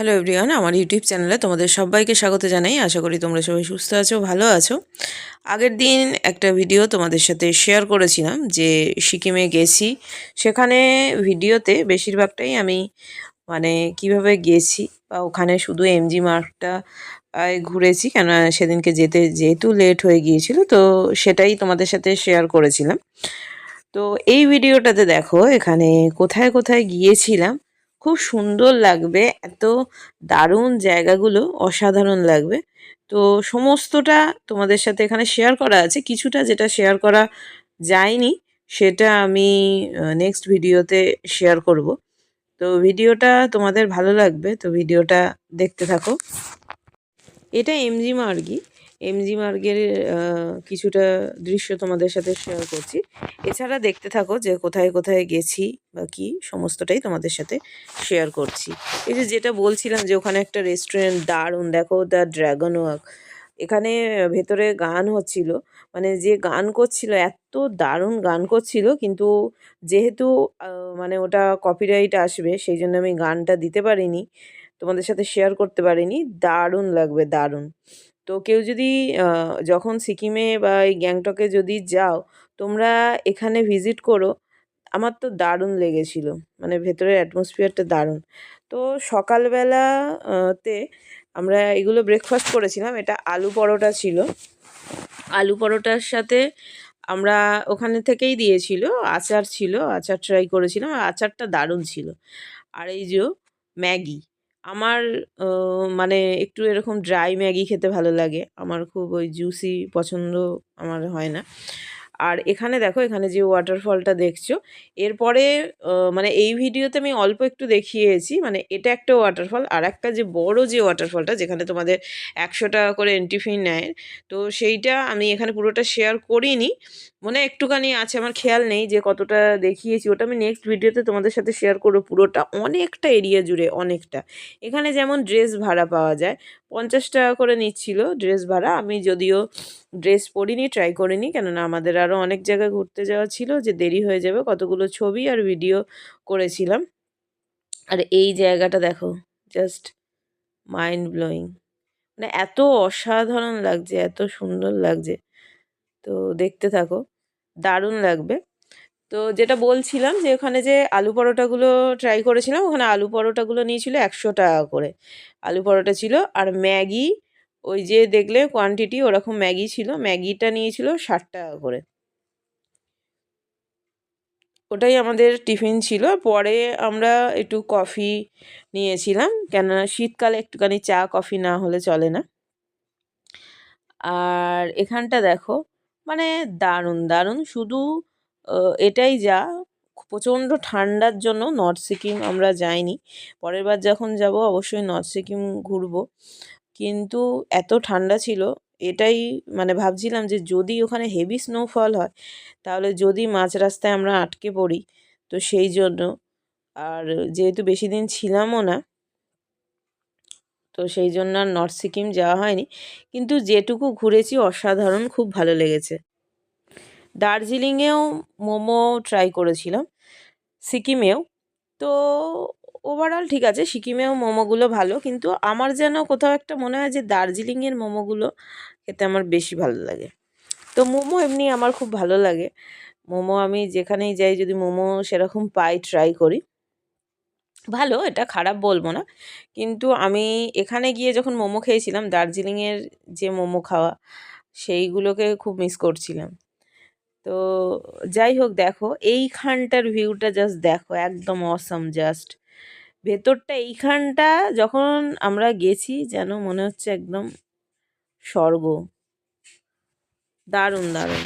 Hello everyone, আমার YouTube চ্যানেলে তোমাদের সবাইকে স্বাগত জানাই। আশা করি তোমরা সবাই সুস্থ আছো, ভালো আছো। আগের দিন একটা ভিডিও তোমাদের সাথে শেয়ার করেছিলাম যে সিকিমে গেছি। সেখানে ভিডিওতে বেশিরভাগটাই আমি কিভাবে গেছি বা ওখানে শুধু এমজি মার্গটা ঘুরেছি, কেন সেদিনকে যেহেতু লেট হয়ে গিয়েছিল, তো সেটাই তোমাদের সাথে শেয়ার করেছিলাম। তো এই ভিডিওটাতে দেখো এখানে কোথায় কোথায় গিয়েছিলাম, খুব সুন্দর লাগবে, এত দারুণ জায়গাগুলো অসাধারণ লাগবে। তো সমস্তটা তোমাদের সাথে এখানে শেয়ার করা আছে, কিছুটা যেটা শেয়ার করা যায়নি সেটা আমি নেক্সট ভিডিওতে শেয়ার করব। তো ভিডিওটা তোমাদের ভালো লাগবে, তো ভিডিওটা দেখতে থাকো। এটা এমজি মার্গই। এমজি মার্গের কিছুটা দৃশ্য তোমাদের সাথে শেয়ার করছি। এছাড়া দেখতে থাকো যে কোথায় কোথায় গেছি বা কি, সমস্তটাই তোমাদের সাথে শেয়ার করছি। এই যেটা বলছিলাম যে ওখানে একটা রেস্টুরেন্ট দারুণ, দেখো দ্য ড্রাগন ওয়াক। এখানে ভেতরে গান হচ্ছিল, যে গান করছিল এত দারুণ গান করছিল, কিন্তু যেহেতু ওটা কপিরাইট আসবে সেই জন্য আমি গানটা দিতে পারিনি, তোমাদের সাথে শেয়ার করতে পারিনি। দারুণ লাগবে, দারুণ। তো কেউ যদি যখন সিকিমে বা এই গ্যাংটকে যদি যাও, তোমরা এখানে ভিজিট করো। আমার তো দারুণ লেগেছিল, ভেতরের অ্যাটমসফিয়ারটা দারুণ। তো সকালবেলা তে আমরা এগুলো ব্রেকফাস্ট করেছিলাম। এটা আলু পরোটা ছিল, আলু পরোটার সাথে আমরা ওখানে থেকেই দিয়েছিল আচার ছিল, আচার ট্রাই করেছিলাম, আর আচারটা দারুণ ছিল। আর এই যে ম্যাগি, আমার একটু এরকম ড্রাই ম্যাগি খেতে ভালো লাগে, আমার খুব ওই জুসি পছন্দ আমার হয় না। আর এখানে দেখো, এখানে যে ওয়াটারফলটা দেখছো, এরপরে এই ভিডিওতে আমি অল্প একটু দেখিয়েছি, এটা একটা ওয়াটারফল। আর একটা যে বড় যে ওয়াটারফলটা, যেখানে তোমাদের 100 টাকা করে এন্ট্রি ফি নেয়, তো সেইটা আমি এখানে পুরোটা শেয়ার করিনি, একটুখানি আছে, আমার খেয়াল নেই যে কতটা দেখিয়েছি। ওটা আমি নেক্সট ভিডিওতে তোমাদের সাথে শেয়ার করবো। পুরোটা অনেকটা এরিয়া জুড়ে, অনেকটা। এখানে যেমন ড্রেস ভাড়া পাওয়া যায়, 50 টাকা করে নিচ্ছিল ড্রেস ভাড়া। আমি যদিও ড্রেস পরিনি, ট্রাই করিনি, কেননা আমাদের আরও অনেক জায়গায় ঘুরতে যাওয়া ছিল, যে দেরি হয়ে যাবে। কতগুলো ছবি আর ভিডিও করেছিলাম। আর এই জায়গাটা দেখো, জাস্ট মাইন্ড ব্লোয়িং, এত অসাধারণ লাগছে, এত সুন্দর লাগছে। তো দেখতে থাকো, দারুণ লাগবে। তো যেটা বলছিলাম যে ওখানে যে আলু পরোটাগুলো ট্রাই করেছিলাম, ওখানে আলু পরোটাগুলো নিয়েছিল 100 টাকা করে আলু পরোটা ছিল। আর ম্যাগি, ওই যে দেখলে কোয়ান্টিটি ওরকম ম্যাগি ছিল, ম্যাগিটা নিয়েছিল 60 টাকা করে। ওটাই আমাদের টিফিন ছিল। পরে আমরা একটু কফি নিয়েছিলাম, কেননা শীতকালে একটুখানি চা কফি না হলে চলে না। আর এখানটা দেখো, দারুণ দারুণ। শুধু এটাই যা, প্রচণ্ড ঠান্ডার জন্য নর্থ সিকিম আমরা যাইনি। পরের বার যখন যাব অবশ্যই নর্থ সিকিম ঘুরবো, কিন্তু এত ঠান্ডা ছিল। এটাই ভাবছিলাম যে যদি ওখানে হেভি স্নোফল হয়, তাহলে যদি মাঝ রাস্তায় আমরা আটকে পড়ি, তো সেই জন্য। আর যেহেতু বেশি দিন ছিলামও না, তো সেই জন্য আর নর্থ সিকিম যাওয়া হয়নি, কিন্তু যেটুকু ঘুরেছি অসাধারণ, খুব ভালো লেগেছে। দার্জিলিংয়েও মোমো ট্রাই করেছিলাম, সিকিমেও। তো ওভারঅল ঠিক আছে, সিকিমেও মোমোগুলো ভালো, কিন্তু আমার যেন কোথাও একটা মনে হয় যে দার্জিলিংয়ের মোমোগুলো খেতে আমার বেশি ভালো লাগে। তো মোমো এমনি আমার খুব ভালো লাগে, মোমো আমি যেখানেই যাই যদি মোমো সেরকম পাই ট্রাই করি। ভালো, এটা খারাপ বলবো না, কিন্তু আমি এখানে গিয়ে যখন মোমো খেয়েছিলাম, দার্জিলিংয়ের যে মোমো খাওয়া, সেইগুলোকে খুব মিস করছিলাম। তো যাই হোক, দেখো এইখানটার ভিউটা জাস্ট দেখো, একদম অসাম। জাস্ট ভেতরটা, এইখানটা যখন আমরা গেছি যেন মনে হচ্ছে একদম স্বর্গ, দারুণ দারুণ।